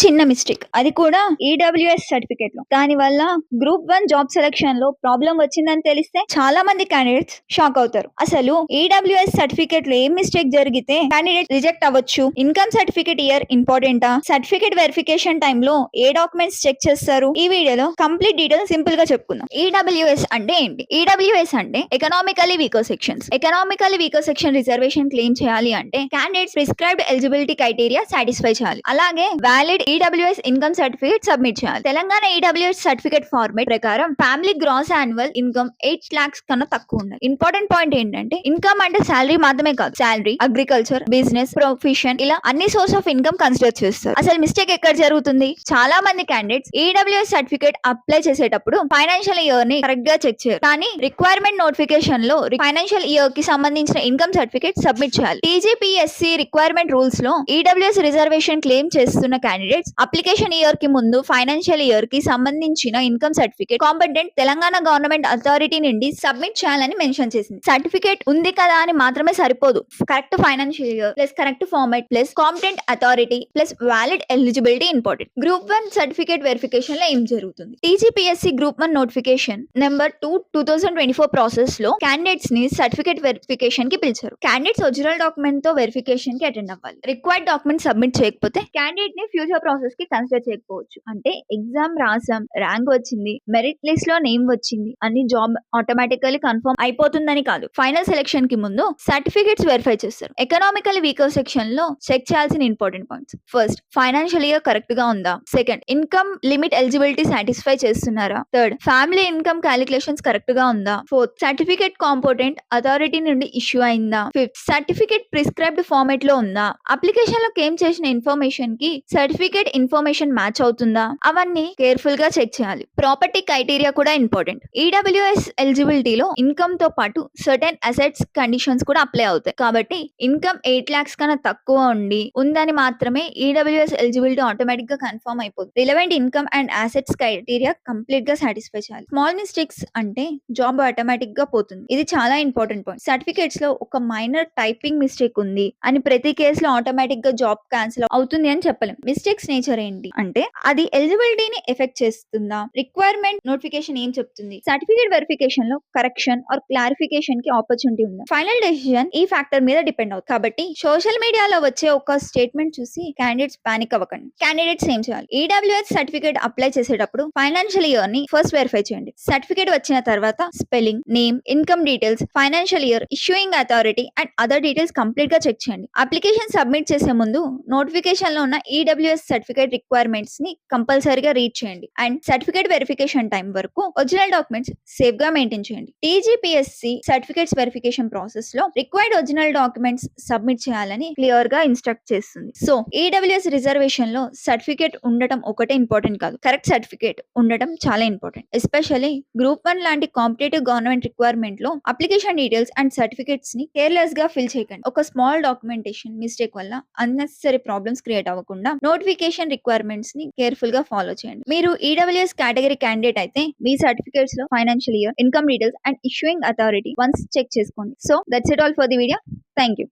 చిన్న మిస్టేక్, అది కూడా ఈడబ్ల్యూఎస్ సర్టిఫికేట్ లో. దాని వల్ల గ్రూప్ 1 జాబ్ సెలక్షన్ లో ప్రాబ్లం వచ్చిందని తెలిస్తే చాలా మంది క్యాండిడేట్స్ షాక్ అవుతారు. అసలు ఈడబ్ల్యూఎస్ సర్టిఫికేట్ లో ఏం మిస్టేక్ జరిగితే క్యాండిడేట్ రిజెక్ట్ అవ్వచ్చు? ఇన్కమ్ సర్టిఫికేట్ ఇయర్ ఇంపార్టెంటా? సర్టిఫికేట్ వెరిఫికేషన్ టైమ్ లో ఏ డాక్యుమెంట్స్ చెక్ చేస్తారు? ఈ వీడియోలో కంప్లీట్ డీటెయిల్స్ సింపుల్ గా చెప్పుకుందాం. ఈడబ్ల్యూఎస్ అంటే ఏంటి? ఈడబ్ల్యూఎస్ అంటే economically weaker sections. Economically weaker section reservation claim చేయాలి అంటే candidates prescribed eligibility criteria satisfy చేయాలి. అలాగే valid EWS income certificate submit చేయాలి. తెలంగాణ ఈడబ్ల్యూఎస్ సర్టిఫికేట్ ఫార్మేట్ ప్రకారం family gross annual income 8 lakhs కన్నా తక్కువ ఉండాలి. ఇంపార్టెంట్ పాయింట్ ఏంటంటే ఇన్కమ్ అంటే శాలరీ మాత్రమే కాదు, శాలరీ, అగ్రికల్చర్, బిజినెస్, ప్రొఫెషన్ ఇలా అన్ని సోర్స్ ఆఫ్ ఇన్కమ్ కన్సిడర్ చేస్తారు. అసలు మిస్టేక్ ఎక్కడ జరుగుతుంది? చాలా మంది క్యాండిడేట్స్ ఈడబ్ల్యూఎస్ సర్టిఫికేట్ అప్లై చేసేటప్పుడు ఫైనాన్షియల్ ఇయర్ ని కరెక్ట్ గా చెక్ చేయరు. కానీ రిక్వైర్మెంట్ నోటిఫికేషన్ లో ఫైనాన్షియల్ ఇయర్ కి సంబంధించిన ఇన్కమ్ సర్టిఫికేట్ సబ్మిట్ చేయాలి. టీజీపీఎస్సీ రిక్వైర్మెంట్ రూల్స్ లో ఈడబ్ల్యూఎస్ రిజర్వేషన్ క్లెయిమ్ చేస్తున్న క్యాండిడేట్స్ అప్లికేషన్ ఇయర్ కి ముందు ఫైనాన్షియల్ ఇయర్ కి సంబంధించిన income certificate competent Telangana government authority నుండి సబ్మిట్ చేయాలని మెన్షన్ చేసింది. సర్టిఫికేట్ ఉంది కదా అని మాత్రమే సరిపోదు. Correct financial year plus correct format plus competent authority plus valid eligibility important. Group 1 certificate verification లో ఏం జరుగుతుంది? TGPSC group 1 notification number 2024 process లో క్యాండిడేట్స్ ని సర్టిఫికేట్ వెరిఫికేషన్ కి పిలిచారు. క్యాండిడేట్స్ ఒరిజినల్ డాక్యుమెంట్ తో వెరిఫికేషన్ కి అటెండ్ అవ్వాలి. రిక్వైర్డ్ డాక్యుమెంట్ సబ్మిట్ చేయకపోతే క్యాండిడేట్ ని ఫ్యూచర్ ప్రాసెస్ కి కన్సిడర్ చేయకపోవచ్చు. అంటే ఎగ్జామ్ రాసాం, ర్యాంక్ వచ్చింది, మెరిట్ లిస్ట్ లో నేమ్ వచ్చింది అని జాబ్ ఆటోమేటికల్లీ కన్ఫర్మ్ అయిపోతుందని కాదు. ఫైనల్ సెలెక్షన్ కి ముందు సర్టిఫికేట్స్ వెరిఫై చేస్తారు. ఎకనామికల్ వీకర్ సెక్షన్ లో చెక్ చేయాల్సిన important points: first, financial year correct గా ఉందా? Second, income limit eligibility satisfy చేస్తున్నారా? Third, family income calculations correct గా ఉందా? ఫోర్త్, సర్టిఫికేట్ కాంపోనెంట్ అథారిటీ నుండి ఇష్యూ అయిందా? ఫిఫ్త్, సర్టిఫికేట్ ప్రిస్క్రైబ్డ్ ఫార్మాట్ లో ఉందా? అప్లికేషన్ లో క్లెయిమ్ చేసిన ఇన్ఫర్మేషన్ కి సర్టిఫికేట్ ఇన్ఫర్మేషన్ మ్యాచ్ అవుతుందా? అవన్నీ కేర్ఫుల్ గా చెక్ చేయాలి. ప్రాపర్టీ క్రైటీరియా కూడా ఇంపార్టెంట్. ఈడబ్ల్యూఎస్ ఎలిజిబిలిటీలో ఇన్కమ్ తో పాటు సర్టెన్ అసెట్స్ కండిషన్స్ కూడా అప్లై అవుతాయి. కాబట్టి ఇన్కమ్ 8 lakhs కన్నా తక్కువ ఉందని మాత్రమే ఈడబ్ల్యూఎస్ ఎలిజిబిలిటీ ఆటోమేటిక్ గా కన్ఫర్మ్ అయిపోతుంది. Relevant income and assets criteria complete గా సాటిస్ఫై చేయాలి. స్మాల్ మిస్టేక్స్ అంటే జాబ్ ఆటోమేటిక్ గా పోతుంది. ఇది చాలా ఇంపార్టెంట్ పాయింట్. సర్టిఫికేట్స్ లో ఒక మైనర్ టైపింగ్ మిస్టేక్ ఉంది అని ప్రతి కేసులో ఆటోమేటిక్ గా జాబ్ క్యాన్సిల్ అవుతుంది అని చెప్పలేం. మిస్టేక్స్ నేచర్ ఏంటి అంటే అది ఎలిజిబిలిటీని ఎఫెక్ట్ చేస్తుందా? రిక్వైర్మెంట్ నోటిఫికేషన్ ఏం చెప్తుంది? సర్టిఫికేట్ వెరిఫికేషన్ లో కరెక్షన్ ఆర్ క్లారిఫికేషన్ కి ఆపర్చునిటీ ఉందా? ఫైనల్ డెసిషన్ ఈ ఫ్యాక్టర్ మీద డిపెండ్ అవుతుంది. కాబట్టి సోషల్ మీడియాలో వచ్చే ఒక స్టేట్మెంట్ చూసి క్యాండిడేట్స్ పానిక్ అవ్వకండి. క్యాండిడేట్స్ ఏం చేయాలి? ఈడబ్ల్యూఎస్ సర్టిఫికేట్ అప్లై చేసేటప్పుడు ఫైనాన్షియల్ ఇయర్ ని ఫస్ట్ వెరిఫై చేయండి. సర్టిఫికేట్ వచ్చిన తర్వాత spelling, name, income details, financial year, issuing authority and other details complete గా చెక్ చేయండి. అప్లికేషన్ సబ్మిట్ చేసే ముందు నోటిఫికేషన్ లో ఉన్న ఈడబ్ల్యూఎస్ సర్టిఫికేట్ రిక్వైర్మెంట్స్ ని కంపల్సరీగా రీడ్ చేయండి. అండ్ సర్టిఫికేట్ వెరిఫికేషన్ టైం వరకు ఒరిజినల్ డాక్యుమెంట్స్ సేఫ్ గా మెయింటైన్ చేయండి. టీజీపీఎస్సీ సర్టిఫికేట్స్ వెరిఫికేషన్ ప్రాసెస్ లో రిక్వైర్డ్ ఒరిజినల్ డాక్యుమెంట్స్ సబ్మిట్ చేయాలని క్లియర్ గా ఇన్స్ట్రక్ట్ చేస్తుంది. సో ఈడబ్ల్యూఎస్ రిజర్వేషన్ లో సర్టిఫికేట్ ఉండటం ఒకటే ఇంపార్టెంట్ కాదు, కరెక్ట్ సర్టిఫికేట్ ఉండటం చాలా ఇంపార్టెంట్. ఎస్పెషల్లీ గ్రూప్ 1 లాంటి కాంపిటేటివ్ గవర్నమెంట్ రిక్వైర్మెంట్ లో అప్లికేషన్ డీటెయిల్స్ అండ్ సర్టిఫికేట్స్ ని కేర్లెస్ గా ఫిల్ చేయకండి. ఒక స్మాల్ డాక్యుమెంటేషన్ మిస్టేక్ వల్ల అన్నెసెసరీ ప్రాబ్లమ్స్ క్రియేట్ అవ్వకుండా నోటిఫికేషన్ రిక్వైర్మెంట్స్ ని కేర్ఫుల్ గా ఫాలో చేయండి. మీరు ఈడబ్ల్యూఎస్ కేటగిరీ క్యాండిడేట్ అయితే మీ సర్టిఫికేట్స్ లో financial year, income details and issuing authority once check చేసుకోండి. So that's it all for the video. Thank you.